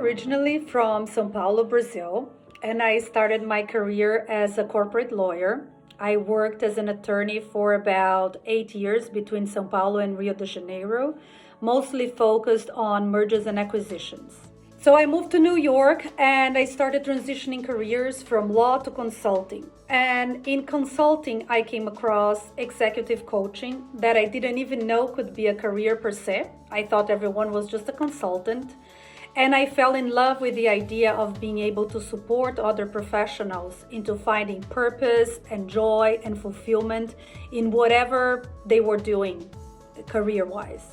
originally from São Paulo, Brazil, and I started my career as a corporate lawyer. I worked as an attorney for about 8 years between São Paulo and Rio de Janeiro, mostly focused on mergers and acquisitions. So I moved to New York and I started transitioning careers from law to consulting. And in consulting, I came across executive coaching that I didn't even know could be a career per se. I thought everyone was just a consultant. And I fell in love with the idea of being able to support other professionals into finding purpose and joy and fulfillment in whatever they were doing career-wise.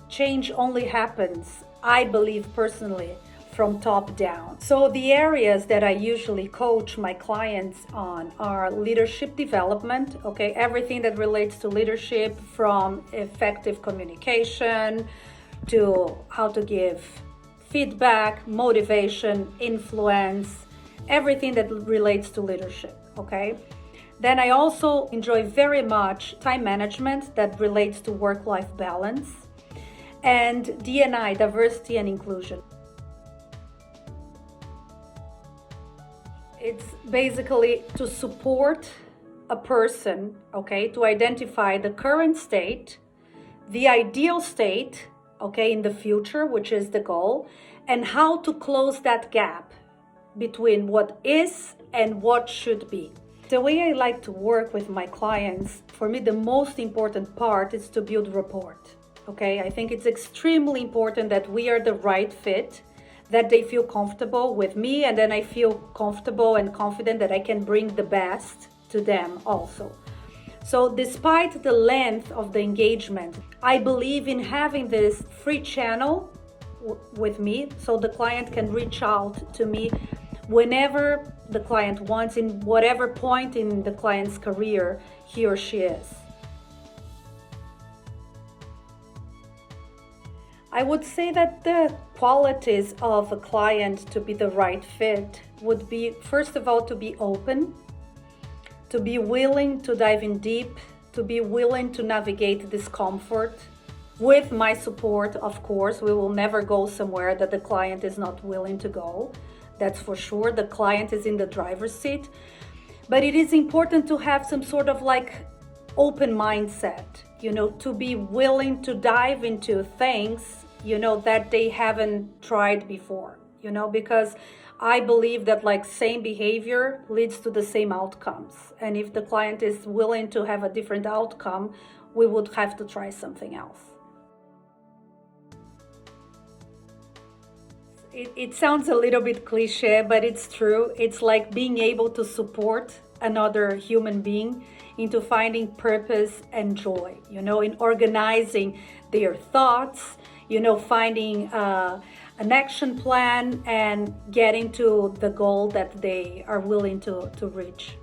Change only happens, I believe personally, from top down. So the areas that I usually coach my clients on are leadership development, okay? Everything that relates to leadership, from effective communication to how to give feedback, motivation, influence, everything that relates to leadership, okay? Then I also enjoy very much time management that relates to work-life balance, and D&I, diversity and inclusion. It's basically to support a person, okay, to identify the current state, the ideal state, okay, in the future, which is the goal, and how to close that gap between what is and what should be. The way I like to work with my clients, for me, the most important part is to build rapport, okay? I think it's extremely important that we are the right fit, that they feel comfortable with me, and then I feel comfortable and confident that I can bring the best to them also. So despite the length of the engagement, I believe in having this free channel with me so the client can reach out to me whenever the client wants, in whatever point in the client's career he or she is. I would say that the qualities of a client to be the right fit would be, first of all, to be open, to be willing to dive in deep, to be willing to navigate discomfort. With my support, of course, we will never go somewhere that the client is not willing to go. That's for sure. The client is in the driver's seat. But it is important to have some sort of like open mindset, you know, to be willing to dive into things, you know, that they haven't tried before, you know, because I believe that like same behavior leads to the same outcomes. And if the client is willing to have a different outcome, we would have to try something else. It sounds a little bit cliche, but it's true. It's like being able to support another human being into finding purpose and joy, you know, in organizing their thoughts, you know, finding an action plan and getting to the goal that they are willing to reach.